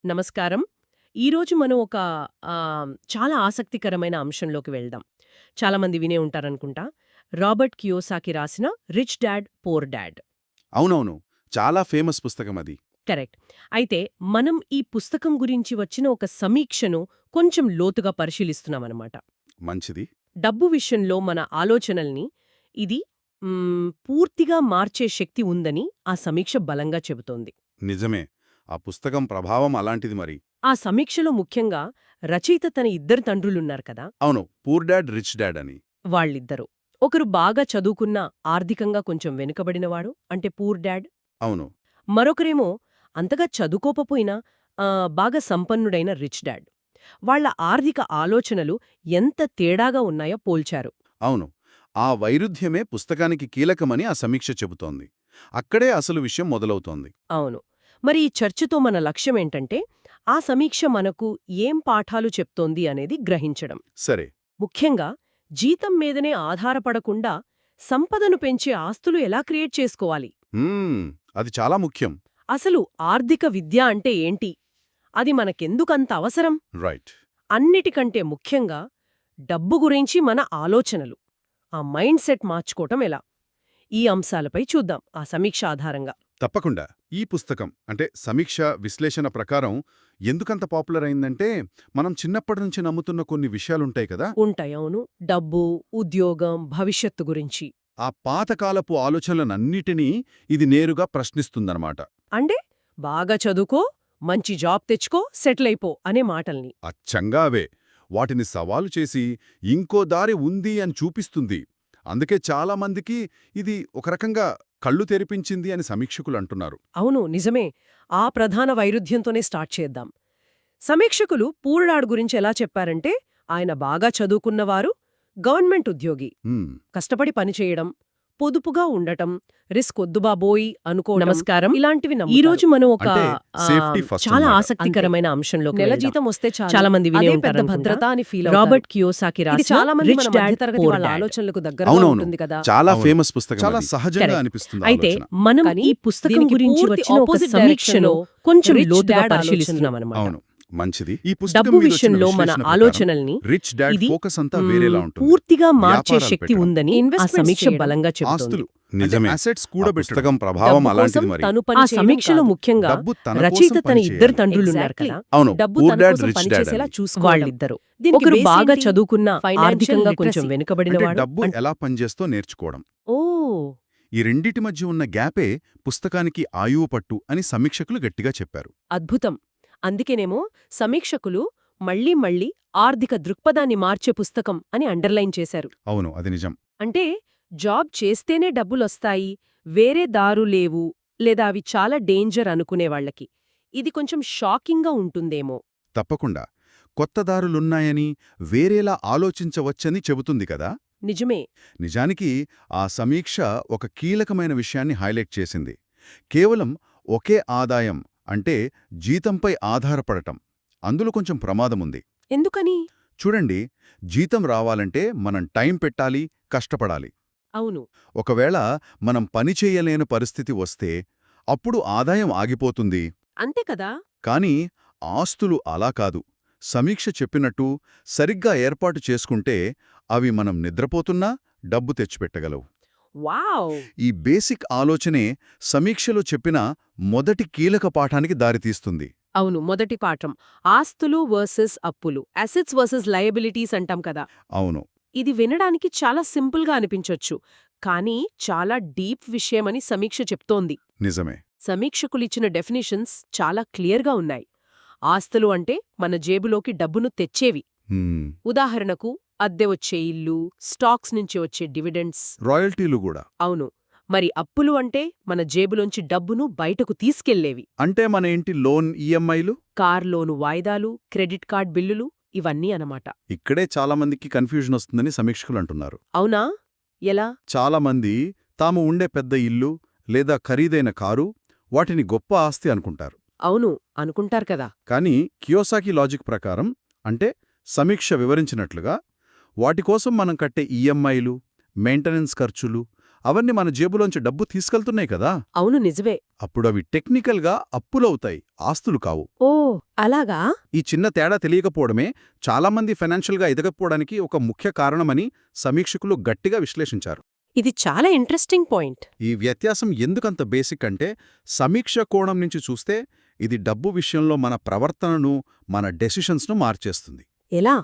నమస్కారం. ఈరోజు మనం ఒక చాలా ఆసక్తికరమైన అంశంలోకి వెళ్దాం. చాలామంది వినే ఉంటారనుకుంటా. రాబర్ట్ కియోసాకి రాసిన 'రిచ్ డాడ్ పూర్ డాడ్'. అవునవును. చాలా ఫేమస్ పుస్తకమది. కరెక్ట్. అయితే మనం ఈ పుస్తకం గురించి వచ్చిన ఒక సమీక్షను కొంచెం లోతుగా పరిశీలిస్తున్నామన్నమాట. మంచిది. డబ్బు విషయంలో మన ఆలోచనల్ని ఇది పూర్తిగా మార్చే శక్తి ఉందని ఆ సమీక్ష బలంగా చెబుతోంది. నిజమే. ఆ పుస్తకం ప్రభావం అలాంటిది మరి. ఆ సమీక్షలో ముఖ్యంగా రచయిత తన ఇద్దరు తండ్రులున్నారు కదా! అవును. పూర్ డాడ్, రిచ్ డాడ్ అని. వాళ్ళిద్దరూ. ఒకరు బాగా చదువుకున్న, ఆర్థికంగా కొంచెం వెనుకబడినవాడు, అంటే పూర్ డాడ్. అవును. మరొకరేమో అంతగా చదువుకోకపోయినా బాగా సంపన్నుడైన రిచ్ డాడ్. వాళ్ళ ఆర్థిక ఆలోచనలు ఎంత తేడాగా ఉన్నాయో పోల్చారు. అవును. ఆ వైరుధ్యమే పుస్తకానికి కీలకమని ఆ సమీక్ష చెబుతోంది. అక్కడే అసలు విషయం మొదలవుతోంది. అవును. మరి ఈ చర్చతో మన లక్ష్యమేంటంటే, ఆ సమీక్ష మనకు ఏం పాఠాలు చెప్తోంది అనేది గ్రహించడం. సరే. ముఖ్యంగా జీతం మీదనే ఆధారపడకుండా సంపదను పెంచే ఆస్తులు ఎలా క్రియేట్ చేసుకోవాలి. అది చాలా ముఖ్యం. అసలు ఆర్థిక విద్య అంటే ఏంటి? అది మనకెందుకంత అవసరం? రైట్. అన్నిటికంటే ముఖ్యంగా డబ్బు గురించి మన ఆలోచనలు, ఆ మైండ్ సెట్ మార్చుకోవటం ఎలా? ఈ అంశాలపై చూద్దాం ఆ సమీక్ష ఆధారంగా. తప్పకుండా. ఈ పుస్తకం అంటే సమీక్ష విశ్లేషణ ప్రకారం ఎందుకంత పాపులర్ అయిందంటే, మనం చిన్నప్పటినుంచి నమ్ముతున్న కొన్ని విషయాలుంటాయి కదా! ఉంటాయవును. డబ్బు, ఉద్యోగం, భవిష్యత్తు గురించి. ఆ పాతకాలపు ఆలోచనలనన్నిటినీ ఇది నేరుగా ప్రశ్నిస్తుందన్నమాట. అంటే బాగా చదువుకో, మంచి జాబ్ తెచ్చుకో, సెటిల్ అయిపో అనే మాటల్ని. అచ్చంగా అవే. వాటిని సవాలు చేసి ఇంకో దారి ఉంది అని చూపిస్తుంది. అందుకే చాలామందికి ఇది ఒక రకంగా కళ్ళు తెరిపించింది అని సమీక్షకులంటున్నారు. అవును, నిజమే. ఆ ప్రధాన వైరుధ్యంతోనే స్టార్ట్ చేద్దాం. సమీక్షకులు పూర్డాడ్ గురించి ఎలా చెప్పారంటే, ఆయన బాగా చదువుకున్నవారు, గవర్నమెంట్ ఉద్యోగి, హ్మ్. కష్టపడి పనిచేయడం, పొదుపుగా ఉండటం, రిస్క్ వద్దు బాబోయ్ అనుకోవడం. నమస్కారం. ఇలాంటివి ఈరోజు మనం ఒక అంటే సేఫ్టీ ఫస్ట్ చాలా అన్నమాట. ఆసక్తికరమైన అంశంలో నెల జీతం వస్తే చాలా మంది వినే అదే పెద్ద ఉంటారనుకుంటా. భద్రత అని ఫీల్ రాబర్ట్ కియోసాకి ఇది రాసిన చాలా మంది 'రిచ్ మన డాడ్ మధ్యతరగతి పూర్ వాళ్ళ డాడ్'. ఆలోచనలకు దగ్గరగా అవునవును. ఉంటుంది కదా. చాలా అవును. ఫేమస్ పుస్తకం. చాలా అది. సహజంగా Correct. అనిపిస్తుంది అయితే ఆలోచన. మనం కానీ ఈ పుస్తకం దీనికి గురించి పూర్తి వచ్చిన ఒక opposite సమీక్షను direction కొంచెం rich లోతుగా dad పరిశీలిస్తున్నామన్నమాట. అవును. మంచిది. ఈ పుస్తకం డబ్బు మీద వచ్చిన విషయంలో మన విశ్లేషణ ప్రకారం ఆలోచనల్ని రిచ్ డాడ్ ఇది ఫోకస్ అంతా వేరేలా ఉంటుంది. పూర్తిగా మార్చే వ్యాపారాలు శక్తి పెట్టడం. ఉందని ఆ Investments సమీక్ష చేయడం. బలంగా చెబుతోంది. ఆస్తులు నిజమే. అసెట్స్ కూడా ఆ పుస్తకం ప్రభావం డబ్బు అలాంటిది కోసం మరి. తను ఆ పని చేయడం సమీక్షలో కాదు. ముఖ్యంగా డబ్బు తన రచయిత కోసం తన పని ఇద్దరు చేయాలి. తండ్రులున్నారు Exactly. కదా. అవును. డబ్బు పూర్ తన డాడ్, కోసం రిచ్ డాడ్ పనిచేసేలా అని. చూసుకోవడం. వాళ్ళిద్దరు. దీనికి ఒకరు base బాగా ఏంటి? చదువుకున్న, Financial ఆర్థికంగా కొంచెం literacy. అంటే వెనుకబడినవాడు. డబ్బు ఎలా పనిచేస్తో నేర్చుకోవడం. ఓ ఈ రెండిటి మధ్య ఉన్న గ్యాపే పుస్తకానికి ఆయువు పట్టు అని సమీక్షకులు గట్టిగా చెప్పారు. అద్భుతం. అందుకేనేమో సమీక్షకులు మళ్లీ మళ్లీ ఆర్థిక దృక్పథాన్ని మార్చే పుస్తకం అని అండర్లైన్ చేశారు. అవును, అది నిజం. అంటే జాబ్ చేస్తేనే డబ్బులొస్తాయి, వేరే దారు లేవు, లేదా అవి చాలా డేంజర్ అనుకునేవాళ్లకి ఇది కొంచెం షాకింగ్గా ఉంటుందేమో. తప్పకుండా. కొత్త దారులున్నాయని, వేరేలా ఆలోచించవచ్చని చెబుతుంది కదా. నిజమే. నిజానికి ఆ సమీక్ష ఒక కీలకమైన విషయాన్ని హైలైట్ చేసింది. కేవలం ఒకే ఆదాయం అంటే జీతంపై ఆధారపడటం, అందులో కొంచెం ప్రమాదముంది. ఎందుకని? చూడండి, జీతం రావాలంటే మనం టైం పెట్టాలి, కష్టపడాలి. అవును. ఒకవేళ మనం పని చేయలేని పరిస్థితి వస్తే అప్పుడు ఆదాయం ఆగిపోతుంది. అంతే కదా. కానీ ఆస్తులు అలా కాదు. సమీక్ష చెప్పినట్టు సరిగ్గా ఏర్పాటు చేసుకుంటే అవి మనం నిద్రపోతున్నా డబ్బు తెచ్చిపెట్టగలవు. వావ్! ఈ బేసిక్ ఆలోచనే సమీక్షలో చెప్పిన మొదటి కీలక పాఠానికి దారితీస్తుంది. అవును, మొదటి పాఠం ఆస్తులు వర్సెస్ అప్పులు, అసెట్స్ వర్సెస్ లయబిలిటీస్ అంటాం కదా. అవును. ఇది వినడానికి చాలా సింపుల్గా అనిపించొచ్చు, కానీ చాలా డీప్ విషయమని సమీక్ష చెప్తోంది. నిజమే. సమీక్షకులిచ్చిన డెఫినిషన్స్ చాలా క్లియర్గా ఉన్నాయి. ఆస్తులు అంటే మన జేబులోకి డబ్బును తెచ్చేవి. హ్మ్. ఉదాహరణకు అద్దె వచ్చే ఇల్లు, స్టాక్స్ నుంచి వచ్చే డివిడెండ్స్. రాయల్టీలు కూడా. అవును. మరి అప్పులు అంటే మన జేబులోంచి డబ్బును బయటకు తీసుకెళ్లేవి. అంటే మన ఇంటి లోన్, ఈఎంఐలు. కార్ లోను వాయిదాలు, క్రెడిట్ కార్డ్ బిల్లులు, ఇవన్నీ అనమాట. ఇక్కడే చాలామందికి కన్ఫ్యూజన్ వస్తుందని సమీక్షకులు అంటున్నారు. అవునా? ఎలా? చాలామంది తాము ఉండే పెద్ద ఇల్లు లేదా ఖరీదైన కారు వాటిని గొప్ప ఆస్తి అనుకుంటారు. అవును, అనుకుంటారు కదా. కానీ కియోసాకి లాజిక్ ప్రకారం, అంటే సమీక్ష వివరించినట్లుగా, వాటికోసం మనం కట్టే ఈఎంఐలు, మెయింటెనెన్స్ ఖర్చులు, అవన్నీ మన జేబులోంచి డబ్బు తీసుకెళ్తున్నాయి కదా. అవును, నిజమే. అప్పుడవి టెక్నికల్గా అప్పులవుతాయి, ఆస్తులు కావు. ఓ, అలాగా? ఈ చిన్న తేడా తెలియకపోవడమే చాలామంది ఫైనాన్షియల్గా ఎదగకపోవడానికి ఒక ముఖ్య కారణమని సమీక్షకులు గట్టిగా విశ్లేషించారు. ఇది చాలా ఇంట్రెస్టింగ్ పాయింట్. ఈ వ్యత్యాసం ఎందుకంత బేసిక్ అంటే, సమీక్ష కోణం నుంచి చూస్తే ఇది డబ్బు విషయంలో మన ప్రవర్తనను, మన డెసిషన్స్ను మార్చేస్తుంది. ఎలా?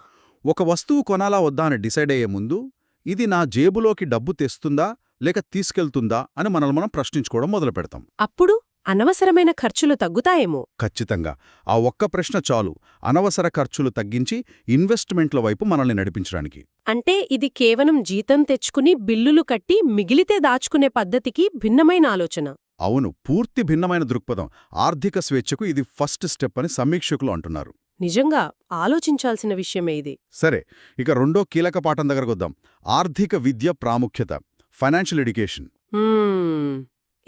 ఒక వస్తువు కొనాలా వద్దా అని డిసైడ్ అయ్యే ముందు, ఇది నా జేబులోకి డబ్బు తెస్తుందా లేక తీసుకెళ్తుందా అని మనల్ని మనం ప్రశ్నించుకోవడం మొదలుపెడతాం. అప్పుడు అనవసరమైన ఖర్చులు తగ్గుతాయేమో. ఖచ్చితంగా. ఆ ఒక్క ప్రశ్న చాలు అనవసర ఖర్చులు తగ్గించి ఇన్వెస్ట్మెంట్ల వైపు మనల్ని నడిపించడానికి. అంటే ఇది కేవలం జీతం తెచ్చుకుని బిల్లులు కట్టి మిగిలితే దాచుకునే పద్ధతికి భిన్నమైన ఆలోచన. అవును, పూర్తి భిన్నమైన దృక్పథం. ఆర్థిక స్వేచ్ఛకు ఇది ఫస్ట్ స్టెప్ అని సమీక్షకులు అంటున్నారు. నిజంగా ఆలోచించాల్సిన విషయమే ఇది. సరే, ఇక రెండో కీలక పాఠం దగ్గరకొద్దాం. ఆర్థిక విద్య ప్రాముఖ్యత, ఫైనాన్షియల్ ఎడ్యుకేషన్.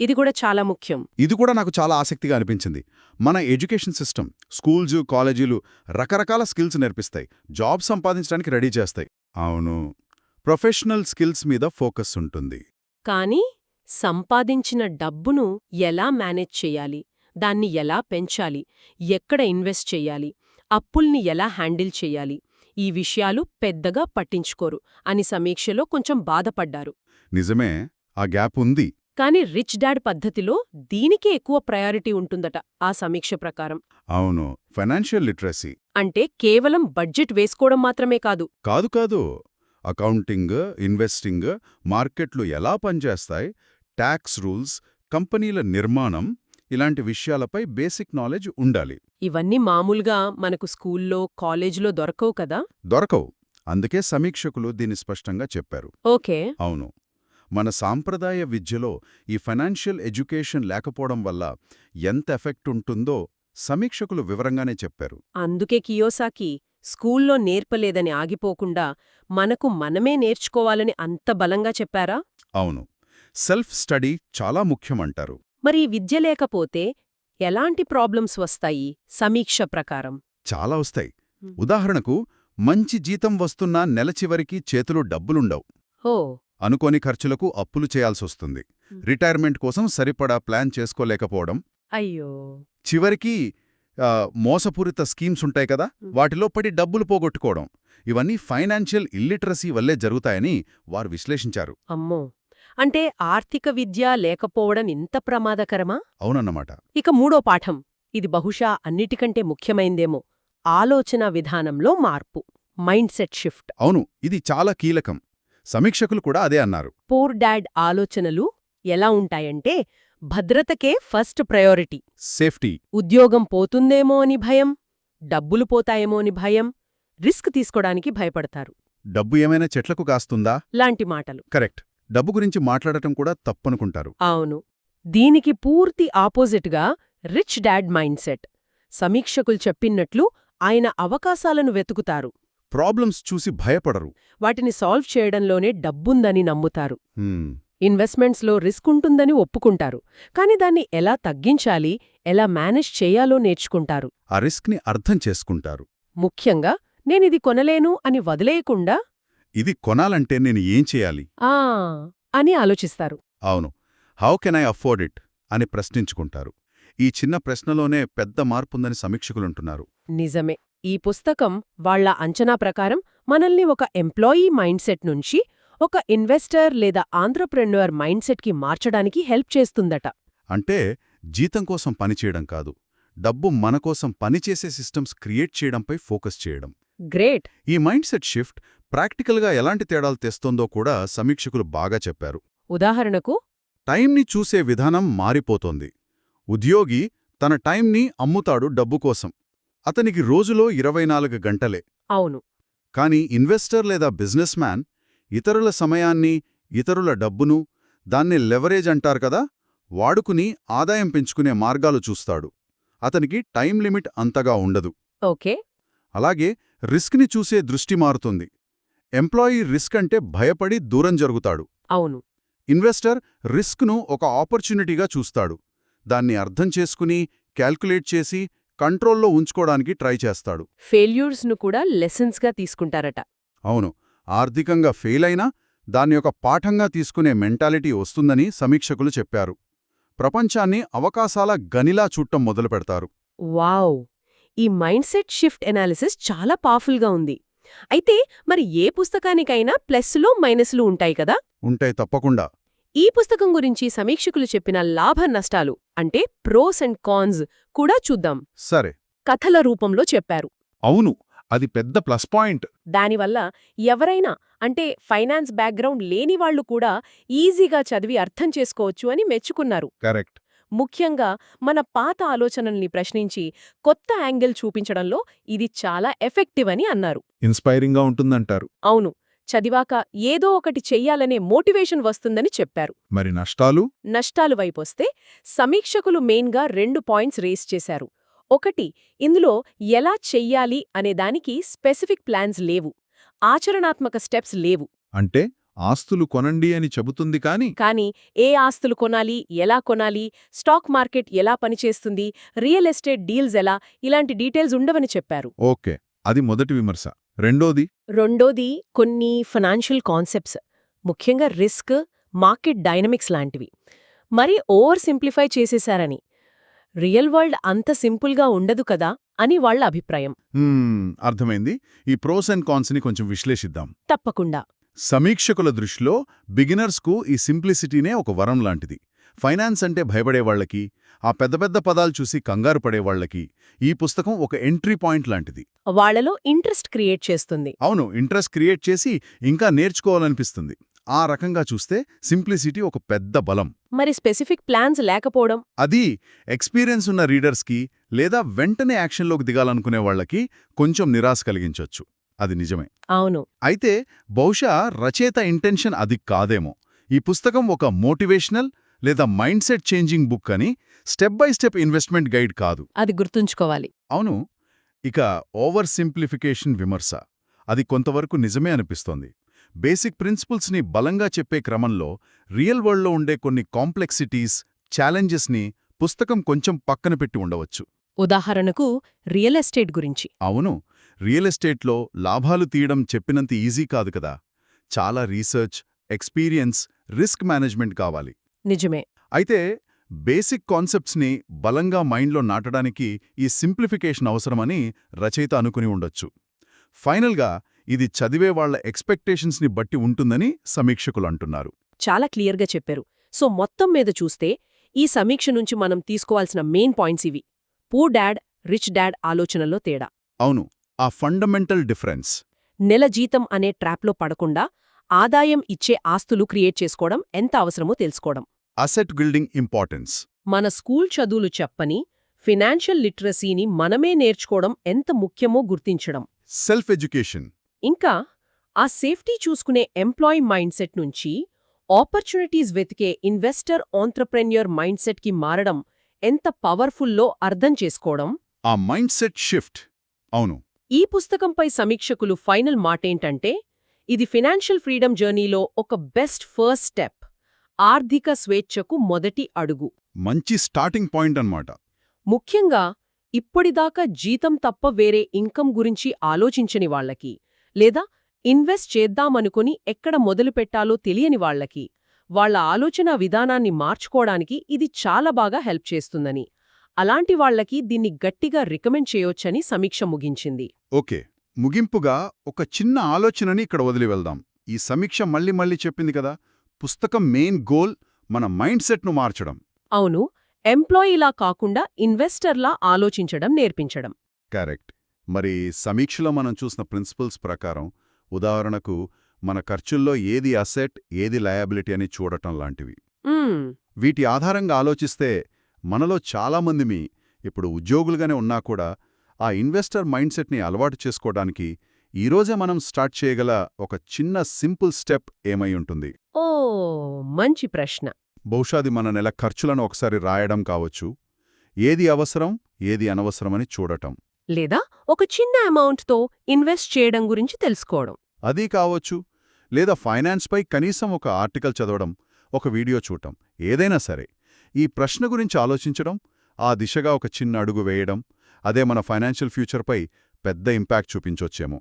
ఇది కూడా చాలా ముఖ్యం. ఇది కూడా నాకు చాలా ఆసక్తిగా అనిపించింది. మన ఎడ్యుకేషన్ సిస్టమ్, స్కూల్స్, కాలేజీలు రకరకాల స్కిల్స్ నేర్పిస్తాయి, జాబ్ సంపాదించడానికి రెడీ చేస్తాయి. అవును, ప్రొఫెషనల్ స్కిల్స్ మీద ఫోకస్ ఉంటుంది. కానీ సంపాదించిన డబ్బును ఎలా మేనేజ్ చెయ్యాలి, దాన్ని ఎలా పెంచాలి, ఎక్కడ ఇన్వెస్ట్ చెయ్యాలి, అప్పుల్ని ఎలా హ్యాండిల్ చెయ్యాలి, ఈ విషయాలు పెద్దగా పట్టించుకోరు అని సమీక్షలో కొంచెం బాధపడ్డారు. నిజమే, ఆ గ్యాప్ ఉంది. కాని రిచ్ డాడ్ పద్ధతిలో దీనికే ఎక్కువ ప్రయారిటీ ఉంటుందట ఆ సమీక్ష ప్రకారం. అవును, ఫైనాన్షియల్ లిటరసీ. అంటే కేవలం బడ్జెట్ వేసుకోవడం మాత్రమే కాదు. కాదు. అకౌంటింగ్, ఇన్వెస్టింగ్, మార్కెట్లు ఎలా పనిచేస్తాయి, ట్యాక్స్ రూల్స్, కంపెనీల నిర్మాణం, ఇలాంటి విషయాలపై బేసిక్ నాలెడ్జ్ ఉండాలి. ఇవన్నీ మామూలుగా మనకు స్కూల్లో, కాలేజీలో దొరకవు కదా. దొరకవు. అందుకే సమీక్షకులు దీన్ని స్పష్టంగా చెప్పారు. ఓకే. అవును, మన సాంప్రదాయ విద్యలో ఈ ఫైనాన్షియల్ ఎడ్యుకేషన్ లేకపోవడం వల్ల ఎంత ఎఫెక్ట్ ఉంటుందో సమీక్షకులు వివరంగానే చెప్పారు. అందుకే కియోసాకి స్కూల్లో నేర్పలేదని ఆగిపోకుండా మనకు మనమే నేర్చుకోవాలని అంత బలంగా చెప్పారా? అవును, సెల్ఫ్ స్టడీ చాలా ముఖ్యమంటారు. మరి విద్య లేకపోతే ఎలాంటి ప్రాబ్లమ్స్ వస్తాయి సమీక్ష ప్రకారం? చాలా వస్తాయి. ఉదాహరణకు, మంచి జీతం వస్తున్నా నెల చివరికి చేతిలో డబ్బులుండవు. ఓ. అనుకోని ఖర్చులకు అప్పులు చేయాల్సొస్తుంది. రిటైర్మెంట్ కోసం సరిపడా ప్లాన్ చేసుకోలేకపోవడం. అయ్యో. చివరికి మోసపూరిత స్కీమ్స్ ఉంటాయి కదా, వాటిలో పడి డబ్బులు పోగొట్టుకోవడం. ఇవన్నీ ఫైనాన్షియల్ ఇల్లిటరసీ వల్లే జరుగుతాయని వారు విశ్లేషించారు. అమ్మో, అంటే ఆర్థిక విద్య లేకపోవడం ఇంత ప్రమాదకరమా? అవునన్నమాట. ఇక మూడో పాఠం, ఇది బహుశా అన్నిటికంటే ముఖ్యమైందేమో, ఆలోచన విధానంలో మార్పు, మైండ్ సెట్ షిఫ్ట్. అవును, ఇది చాలా కీలకం. సమీక్షకులు కూడా అదే అన్నారు. పూర్ డాడ్ ఆలోచనలు ఎలా ఉంటాయంటే, భద్రతకే ఫస్ట్ ప్రయారిటీ. సేఫ్టీ. ఉద్యోగం పోతుందేమో అని భయం, డబ్బులు పోతాయేమో అని భయం, రిస్క్ తీసుకోడానికి భయపడతారు. డబ్బు ఏమైనా చెట్లకు కాస్తుందా లాంటి మాటలు. కరెక్ట్. డబ్బు గురించి మాట్లాడటం కూడా తప్పనుకుంటారు. అవును. దీనికి పూర్తి ఆపోజిట్గా రిచ్ డాడ్ మైండ్ సెట్. సమీక్షకులు చెప్పినట్లు ఆయన అవకాశాలను వెతుకుతారు, ప్రాబ్లమ్స్ చూసి భయపడరు, వాటిని సాల్వ్ చేయడంలోనే డబ్బుందని నమ్ముతారు, హ్మ్. ఇన్వెస్ట్మెంట్స్లో రిస్క్ ఉంటుందని ఒప్పుకుంటారు, కాని దాన్ని ఎలా తగ్గించాలి, ఎలా మేనేజ్ చేయాలో నేర్చుకుంటారు. ఆ రిస్క్ని అర్థం చేసుకుంటారు. ముఖ్యంగా నేనిది కొనలేను అని వదిలేయకుండా ఇది కొనాలంటే నేను ఏం చేయాలి అని ఆలోచిస్తారు. అవును, how can I afford it అని ప్రశ్నించుకుంటారు. ఈ చిన్న ప్రశ్నలోనే పెద్ద మార్పుందని సమీక్షకులుంటున్నారు. నిజమే. ఈ పుస్తకం వాళ్ల అంచనా ప్రకారం మనల్ని ఒక ఎంప్లాయీ మైండ్ సెట్ నుంచి ఒక ఇన్వెస్టర్ లేదా ఆంట్రప్రెన్యూర్ మైండ్ సెట్కి మార్చడానికి హెల్ప్ చేస్తుందట. అంటే జీతం కోసం పనిచేయడం కాదు, డబ్బు మనకోసం పనిచేసే సిస్టమ్స్ క్రియేట్ చేయడంపై ఫోకస్ చేయడం. గ్రేట్. ఈ మైండ్ సెట్ షిఫ్ట్ ప్రాక్టికల్గా ఎలాంటి తేడాలు తెస్తోందో కూడా సమీక్షకులు బాగా చెప్పారు. ఉదాహరణకు, టైంని చూసే విధానం మారిపోతోంది. ఉద్యోగి తన టైంని అమ్ముతాడు డబ్బు కోసం. అతనికి రోజులో 24 గంటలే. అవును. కాని ఇన్వెస్టర్ లేదా బిజినెస్ మ్యాన్ ఇతరుల సమయాన్ని, ఇతరుల డబ్బును, దాన్ని లెవరేజ్ అంటారు కదా, వాడుకుని ఆదాయం పెంచుకునే మార్గాలు చూస్తాడు. అతనికి టైం లిమిట్ అంతగా ఉండదు. ఓకే. అలాగే రిస్క్ని చూసే దృష్టి మారుతుంది. ఎంప్లాయీ రిస్క్ అంటే భయపడి దూరం జరుగుతాడు. అవును. ఇన్వెస్టర్ రిస్క్ను ఒక ఆపర్చునిటీగా చూస్తాడు. దాన్ని అర్థం చేసుకుని, క్యాల్కులేట్ చేసి, కంట్రోల్లో ఉంచుకోవడానికి ట్రై చేస్తాడు. ఫెయిల్యూర్స్ను కూడా లెసన్స్గా తీసుకుంటారట. అవును, ఆర్థికంగా ఫెయిల్ అయినా దాన్ని ఒక పాఠంగా తీసుకునే మెంటాలిటీ వస్తుందని సమీక్షకులు చెప్పారు. ప్రపంచాన్ని అవకాశాల గనిలా చూడటం మొదలుపెడతారు. వావ్! ఈ మైండ్సెట్ షిఫ్ట్ ఎనాలిసిస్ చాలా పవర్ఫుల్గా ఉంది. అయితే మరి ఏ పుస్తకానికైనా ప్లస్లు మైనస్లు ఉంటాయి కదా? ఉంటాయి తప్పకుండా. ఈ పుస్తకం గురించి సమీక్షకులు చెప్పిన లాభ నష్టాలు అంటే ప్రోస్ అండ్ కాన్స్ కూడా చూద్దాం. సరే. కథల రూపంలో చెప్పారు. అవును, అది పెద్ద ప్లస్ పాయింట్. దానివల్ల ఎవరైనా అంటే ఫైనాన్స్ బ్యాక్గ్రౌండ్ లేని వాళ్లు కూడా ఈజీగా చదివి అర్థం చేసుకోవచ్చు అని మెచ్చుకున్నారు. కరెక్ట్. ముఖ్యంగా మన పాత ఆలోచనల్ని ప్రశ్నించి కొత్త యాంగిల్ చూపించడంలో ఇది చాలా ఎఫెక్టివ్ అని అన్నారు. ఇన్స్పైరింగ్గా ఉంటుందంటారు. అవును, చదివాక ఏదో ఒకటి చెయ్యాలనే మోటివేషన్ వస్తుందని చెప్పారు. మరి నష్టాలు? నష్టాలు వైపొస్తే సమీక్షకులు మెయిన్గా 2 పాయింట్స్ రేస్ చేశారు. ఒకటి, ఇందులో ఎలా చెయ్యాలి అనేదానికి స్పెసిఫిక్ ప్లాన్స్ లేవు, ఆచరణాత్మక స్టెప్స్ లేవు. అంటే ఆస్తులు కొనండి అని చెబుతుంది కానీ ఏ ఆస్తులు కొనాలి, ఎలా కొనాలి, స్టాక్ మార్కెట్ ఎలా పనిచేస్తుంది, రియల్ ఎస్టేట్ డీల్స్ ఎలా, ఇలాంటి డీటెయిల్స్ ఉండవని చెప్పారు. ఓకే, అది మొదటి విమర్శ. రెండోది కొన్ని ఫైనాన్షియల్ కాన్సెప్ట్స్, ముఖ్యంగా రిస్క్, మార్కెట్ డైనమిక్స్ లాంటివి మరి ఓవర్ సింప్లిఫై చేసేశారని, రియల్ వరల్డ్ అంత సింపుల్గా ఉండదు కదా అని వాళ్ల అభిప్రాయం. అర్థమైంది. ఈ ప్రోస్ అండ్ కాన్స్ని కొంచెం విశ్లేషిద్దాం. తప్పకుండా. సమీక్షకుల దృష్టిలో బిగినర్స్కు ఈ సింప్లిసిటీనే ఒక వరం లాంటిది. ఫైనాన్స్ అంటే భయపడేవాళ్లకి, ఆ పెద్ద పెద్ద పదాలు చూసి కంగారు పడేవాళ్లకి ఈ పుస్తకం ఒక ఎంట్రీ పాయింట్ లాంటిది. వాళ్లలో ఇంట్రెస్ట్ క్రియేట్ చేస్తుంది. అవును, ఇంట్రెస్ట్ క్రియేట్ చేసి ఇంకా నేర్చుకోవాలనిపిస్తుంది. ఆ రకంగా చూస్తే సింప్లిసిటీ ఒక పెద్ద బలం. మరి స్పెసిఫిక్ ప్లాన్స్ లేకపోవడం? అది ఎక్స్పీరియన్స్ ఉన్న రీడర్స్కి లేదా వెంటనే యాక్షన్లోకి దిగాలనుకునే వాళ్లకి కొంచెం నిరాశ కలిగించొచ్చు. అది నిజమే. అవును. అయితే బహుశా రచయిత ఇంటెన్షన్ అది కాదేమో. ఈ పుస్తకం ఒక మోటివేషనల్ లేదా మైండ్ సెట్ చేంజింగ్ బుక్ అని step by step investment guide కాదు. అది గుర్తుంచుకోవాలి. అవును. ఇక ఓవర్ సింప్లిఫికేషన్ విమర్శ, అది కొంతవరకు నిజమే అనిపిస్తోంది. బేసిక్ ప్రిన్సిపుల్స్ని బలంగా చెప్పే క్రమంలో రియల్ వరల్డ్లో ఉండే కొన్ని కాంప్లెక్సిటీస్, ఛాలెంజెస్ని పుస్తకం కొంచెం పక్కన పెట్టి ఉండవచ్చు. ఉదాహరణకు రియల్ ఎస్టేట్ గురించి. అవును, రియల్ ఎస్టేట్లో లాభాలు తీయడం చెప్పినంత ఈజీ కాదు కదా. చాలా రీసెర్చ్, ఎక్స్పీరియన్స్, రిస్క్ మేనేజ్మెంట్ కావాలి. నిజమే. అయితే బేసిక్ కాన్సెప్ట్స్ని బలంగా మైండ్లో నాటడానికి ఈ సింప్లిఫికేషన్ అవసరమని రచయిత అనుకుని ఉండొచ్చు. ఫైనల్గా ఇది చదివే వాళ్ల ఎక్స్పెక్టేషన్స్ని బట్టి ఉంటుందని సమీక్షకులు అంటున్నారు. చాలా క్లియర్గా చెప్పారు. సో మొత్తం మీద చూస్తే ఈ సమీక్ష నుంచి మనం తీసుకోవాల్సిన మెయిన్ పాయింట్స్ ఇవి. పూర్ డాడ్, రిచ్ డాడ్ ఆలోచనల్లో తేడా. అవును, ఆ ఫండమెంటల్ డిఫరెన్స్. నెల జీతం అనే ట్రాప్లో పడకుండా ఆదాయం ఇచ్చే ఆస్తులు క్రియేట్ చేసుకోవడం ఎంత అవసరమో తెలుసుకోవడం. Asset building importance. మన స్కూల్ చదువులు చెప్పని ఫినాన్షియల్ లిటరసీని మనమే నేర్చుకోవడం ఎంత ముఖ్యమో గుర్తించడం. Self education. ఇంకా ఆ సేఫ్టీ చూసుకునే ఎంప్లాయీ మైండ్సెట్ నుంచి ఆపర్చునిటీస్ వెతికే ఇన్వెస్టర్ ఆంట్రప్రెన్యూర్ మైండ్సెట్కి మారడం ఎంత పవర్ఫుల్లో అర్థం చేసుకోవడం. ఆ మైండ్ సెట్ షిఫ్ట్. అవును. ఈ పుస్తకంపై సమీక్షకులు ఫైనల్ మాటేంటంటే ఇది ఫినాన్షియల్ ఫ్రీడమ్ జర్నీలో ఒక బెస్ట్ ఫస్ట్ స్టెప్, ఆర్థిక స్వేచ్ఛకు మొదటి అడుగు. మంచి స్టార్టింగ్ పాయింట్ అన్నమాట. ముఖ్యంగా ఇప్పటిదాకా జీతం తప్ప వేరే ఇన్కమ్ గురించి ఆలోచించని వాళ్లకి, లేదా ఇన్వెస్ట్ చేద్దామనుకుని ఎక్కడ మొదలుపెట్టాలో తెలియని వాళ్లకి, వాళ్ల ఆలోచనా విధానాన్ని మార్చుకోవడానికి ఇది చాలా బాగా హెల్ప్ చేస్తుందని, అలాంటి వాళ్లకి దీన్ని గట్టిగా రికమెండ్ చేయొచ్చని సమీక్ష ముగించింది. ఓకే, ముగింపుగా ఒక చిన్న ఆలోచనని ఇక్కడ వదిలి వెళ్దాం. ఈ సమీక్ష మళ్ళీ చెప్పింది కదా, పుస్తకం మెయిన్ గోల్ మన మైండ్ సెట్ను మార్చడం. అవును, ఎంప్లాయీలా కాకుండా ఇన్వెస్టర్లా ఆలోచించడం నేర్పించడం. కరెక్ట్. మరి సమీక్షలో మనం చూసిన ప్రిన్సిపల్స్ ప్రకారం, ఉదాహరణకు మన ఖర్చుల్లో ఏది అసెట్, ఏది లయబిలిటీ అని చూడటం లాంటివి. వీటి ఆధారంగా ఆలోచిస్తే మనలో చాలామందిమి ఇప్పుడు ఉద్యోగులుగానే ఉన్నా కూడా ఆ ఇన్వెస్టర్ మైండ్ సెట్ని అలవాటు చేసుకోవడానికి ఈరోజే మనం స్టార్ట్ చేయగల ఒక చిన్న సింపుల్ స్టెప్ ఏమై ఉంటుంది? ఓ మంచి ప్రశ్న. బహుశాది మన నెల ఖర్చులను ఒకసారి రాయడం కావచ్చు, ఏది అవసరం ఏది అనవసరమని చూడటం. లేదా ఒక చిన్న అమౌంట్తో ఇన్వెస్ట్ చేయడం గురించి తెలుసుకోవడం. అదీ కావచ్చు. లేదా ఫైనాన్స్పై కనీసం ఒక ఆర్టికల్ చదవడం, ఒక వీడియో చూడటం, ఏదైనా సరే. ఈ ప్రశ్న గురించి ఆలోచించడం, ఆ దిశగా ఒక చిన్న అడుగు వేయడం, అదే మన ఫైనాన్షియల్ ఫ్యూచర్పై పెద్ద ఇంపాక్ట్ చూపించొచ్చేమో.